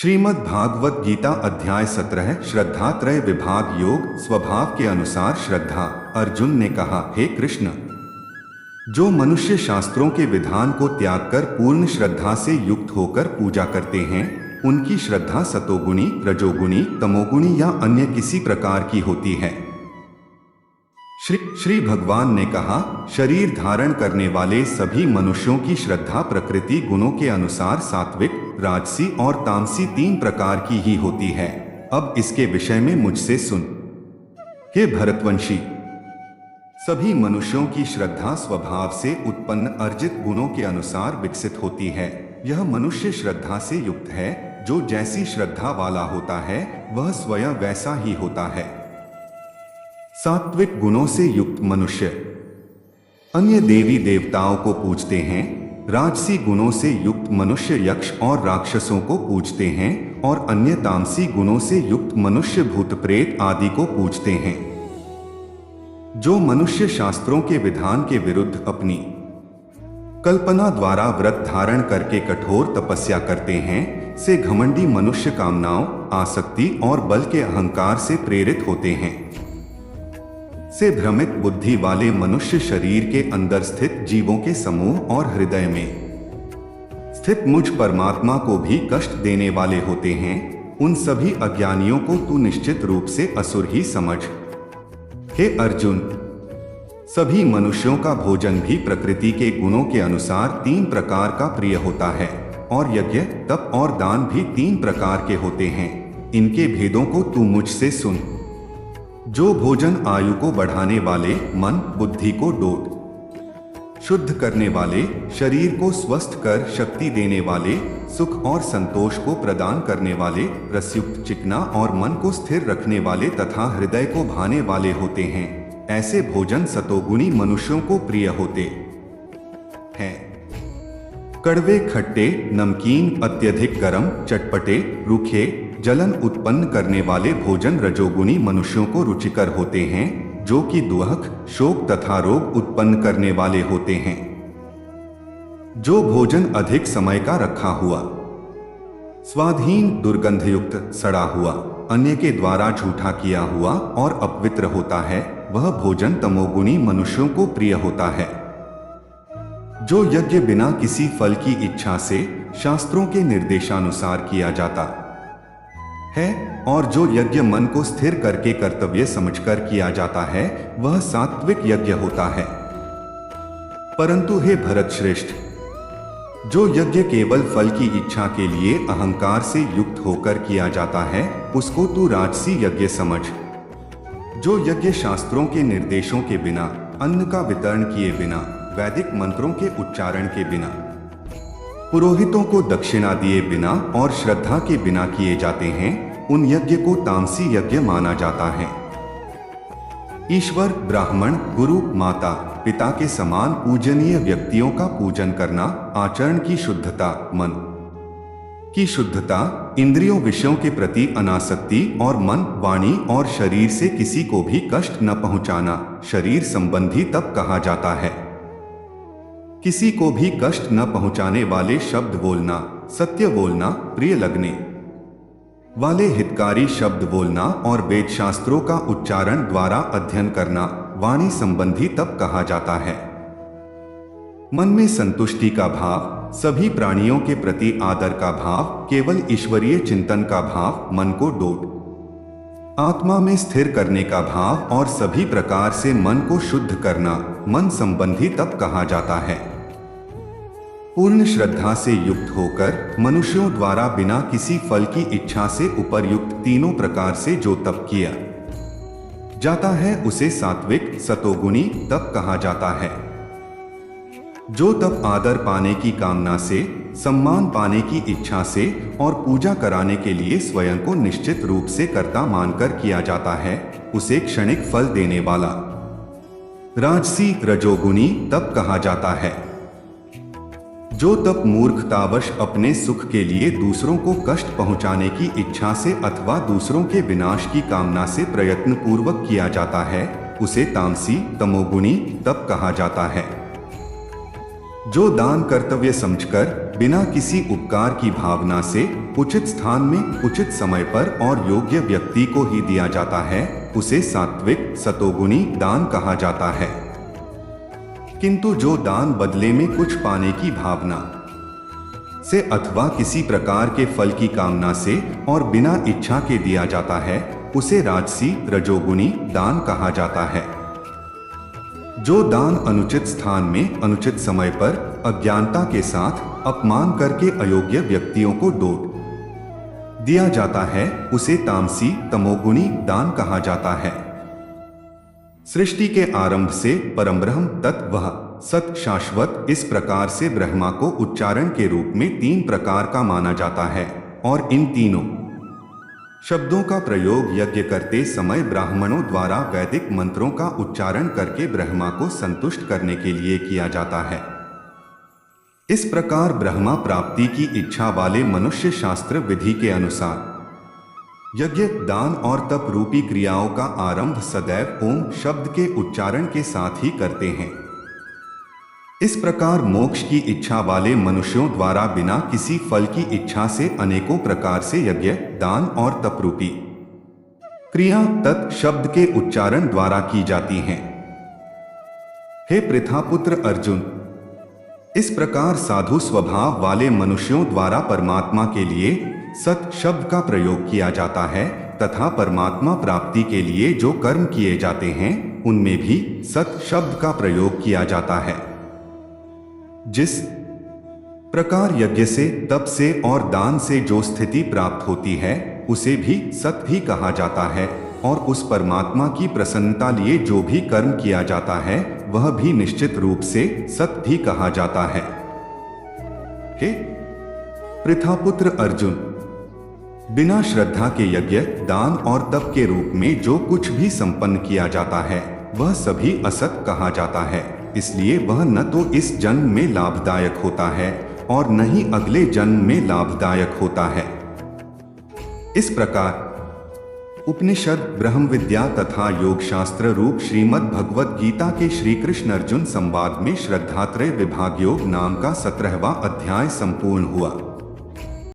श्रीमद् भागवत गीता अध्याय 17 श्रद्धा त्रय विभाग योग स्वभाव के अनुसार श्रद्धा। अर्जुन ने कहा, हे कृष्ण, जो मनुष्य शास्त्रों के विधान को त्याग कर पूर्ण श्रद्धा से युक्त होकर पूजा करते हैं, उनकी श्रद्धा सतोगुणी, रजोगुणी, तमोगुणी या अन्य किसी प्रकार की होती है। श्री भगवान ने कहा, शरीर धारण करने वाले सभी मनुष्यों की श्रद्धा प्रकृति गुणों के अनुसार सात्विक, राजसी और तामसी तीन प्रकार की ही होती है। अब इसके विषय में मुझसे सुन। हे भरतवंशी, सभी मनुष्यों की श्रद्धा स्वभाव से उत्पन्न अर्जित गुणों के अनुसार विकसित होती है। यह मनुष्य श्रद्धा से युक्त है। जो जैसी श्रद्धा वाला होता है वह स्वयं वैसा ही होता है। सात्विक गुणों से युक्त मनुष्य अन्य देवी देवताओं को पूजते हैं। राजसी गुणों से युक्त मनुष्य यक्ष और राक्षसों को पूजते हैं और अन्य तामसी गुणों से युक्त मनुष्य भूत प्रेत आदि को पूजते हैं। जो मनुष्य शास्त्रों के विधान के विरुद्ध अपनी कल्पना द्वारा व्रत धारण करके कठोर तपस्या करते हैं, से घमंडी मनुष्य कामनाओं, आसक्ति और बल के अहंकार से प्रेरित होते हैं। से भ्रमित बुद्धि वाले मनुष्य शरीर के अंदर स्थित जीवों के समूह और हृदय में स्थित मुझ परमात्मा को भी कष्ट देने वाले होते हैं। उन सभी अज्ञानियों को तू निश्चित रूप से असुर ही समझ। हे अर्जुन, सभी मनुष्यों का भोजन भी प्रकृति के गुणों के अनुसार तीन प्रकार का प्रिय होता है और यज्ञ, तप और दान भी तीन प्रकार के होते हैं। इनके भेदों को तू मुझसे सुन। जो भोजन आयु को बढ़ाने वाले, मन बुद्धि को डोट शुद्ध करने वाले, शरीर को स्वस्थ कर शक्ति देने वाले, सुख और संतोष को प्रदान करने वाले, रसयुक्त, चिकना और मन को स्थिर रखने वाले तथा हृदय को भाने वाले होते हैं, ऐसे भोजन सतोगुणी मनुष्यों को प्रिय होते हैं। कड़वे, खट्टे, नमकीन, अत्यधिक गर्म, चटपटे, रूखे, जलन उत्पन्न करने वाले भोजन रजोगुणी मनुष्यों को रुचिकर होते हैं, जो कि दुख, शोक तथा रोग उत्पन्न करने वाले होते हैं। जो भोजन अधिक समय का रखा हुआ, स्वादहीन, दुर्गंधयुक्त, सड़ा हुआ, अन्य के द्वारा झूठा किया हुआ और अपवित्र होता है, वह भोजन तमोगुणी मनुष्यों को प्रिय होता है। जो यज्ञ बिना किसी फल की इच्छा से शास्त्रों के निर्देशानुसार किया जाता है और जो यज्ञ मन को स्थिर करके कर्तव्य समझकर किया जाता है, वह सात्विक यज्ञ होता है। परंतु हे भरत श्रेष्ठ, जो यज्ञ केवल फल की इच्छा के लिए अहंकार से युक्त होकर किया जाता है, उसको तू राजसी यज्ञ समझ। जो यज्ञ शास्त्रों के निर्देशों के बिना, अन्न का वितरण किए बिना, वैदिक मंत्रों के उच्चारण के बिना, पुरोहितों को दक्षिणा दिए बिना और श्रद्धा के बिना किए जाते हैं, उन यज्ञ को तामसी यज्ञ माना जाता है। ईश्वर, ब्राह्मण, गुरु, माता, पिता के समान पूजनीय व्यक्तियों का पूजन करना, आचरण की शुद्धता, मन की शुद्धता, इंद्रियों विषयों के प्रति अनासक्ति और मन, वाणी और शरीर से किसी को भी कष्ट न पहुंचाना, शरीर संबंधी तप कहा जाता है। किसी को भी कष्ट न पहुंचाने वाले शब्द बोलना, सत्य बोलना, प्रिय लगने वाले हितकारी शब्द बोलना और वेद शास्त्रों का उच्चारण द्वारा अध्ययन करना, वाणी संबंधी तप कहा जाता है। मन में संतुष्टि का भाव, सभी प्राणियों के प्रति आदर का भाव, केवल ईश्वरीय चिंतन का भाव, मन को डोट आत्मा में स्थिर करने का भाव और सभी प्रकार से मन को शुद्ध करना, मन संबंधी तप कहा जाता है। पूर्ण श्रद्धा से युक्त होकर मनुष्यों द्वारा बिना किसी फल की इच्छा से उपर्युक्त तीनों प्रकार से जो तप किया जाता है, उसे सात्विक, सतोगुणी तप कहा जाता है। जो तप आदर पाने की कामना से, सम्मान पाने की इच्छा से और पूजा कराने के लिए स्वयं को निश्चित रूप से कर्ता मानकर किया जाता है, उसे क्षणिक फल देने वाला राजसी, रजोगुणी तप कहा जाता है। जो तप मूर्खतावश अपने सुख के लिए दूसरों को कष्ट पहुंचाने की इच्छा से अथवा दूसरों के विनाश की कामना से प्रयत्न पूर्वक किया जाता है, उसे तामसी, तमोगुणी तप कहा जाता है। जो दान कर्तव्य समझकर बिना किसी उपकार की भावना से उचित स्थान में उचित समय पर और योग्य व्यक्ति को ही दिया जाता है, उसे सात्विक सतोगुणी दान कहा जाता है। किंतु जो दान बदले में कुछ पाने की भावना से अथवा किसी प्रकार के फल की कामना से और बिना इच्छा के दिया जाता है, उसे राजसी रजोगुणी दान कहा जाता है। जो दान अनुचित स्थान में अनुचित समय पर अज्ञानता के साथ अपमान करके अयोग्य व्यक्तियों को दिया जाता है, उसे तामसी तमोगुणी दान कहा जाता है। सृष्टि के आरंभ से परमब्रह्म तत्व वह सत शाश्वत इस प्रकार से ब्रह्मा को उच्चारण के रूप में 3 प्रकार का माना जाता है, और इन तीनों शब्दों का प्रयोग यज्ञ करते समय ब्राह्मणों द्वारा वैदिक मंत्रों का उच्चारण करके ब्रह्मा को संतुष्ट करने के लिए किया जाता है। इस प्रकार ब्रह्मा प्राप्ति की इच्छा वाले मनुष्य शास्त्र विधि के अनुसार यज्ञ दान और तप रूपी क्रियाओं का आरंभ सदैव ओम शब्द के उच्चारण के साथ ही करते हैं। इस प्रकार मोक्ष की इच्छा वाले मनुष्यों द्वारा बिना किसी फल की इच्छा से अनेकों प्रकार से यज्ञ दान और तप रूपी क्रिया तत् शब्द के उच्चारण द्वारा की जाती हैं। हे पृथापुत्र अर्जुन, इस प्रकार साधु स्वभाव वाले मनुष्यों द्वारा परमात्मा के लिए सत शब्द का प्रयोग किया जाता है तथा परमात्मा प्राप्ति के लिए जो कर्म किए जाते हैं उनमें भी सत शब्द का प्रयोग किया जाता है। जिस प्रकार यज्ञ से तप से और दान से जो स्थिति प्राप्त होती है उसे भी सत ही कहा जाता है, और उस परमात्मा की प्रसन्नता लिए जो भी कर्म किया जाता है वह भी निश्चित रूप से सत ही कहा जाता है। हे पृथापुत्र अर्जुन, बिना श्रद्धा के यज्ञ दान और तप के रूप में जो कुछ भी संपन्न किया जाता है वह सभी असत कहा जाता है, इसलिए वह न तो इस जन्म में लाभदायक होता है और न ही अगले जन्म में लाभदायक होता है। इस प्रकार उपनिषद ब्रह्म विद्या तथा योग शास्त्र रूप श्रीमद् भगवद गीता के श्री कृष्ण अर्जुन संवाद में श्रद्धात्रय विभाग योग नाम का 17वां अध्याय संपूर्ण हुआ।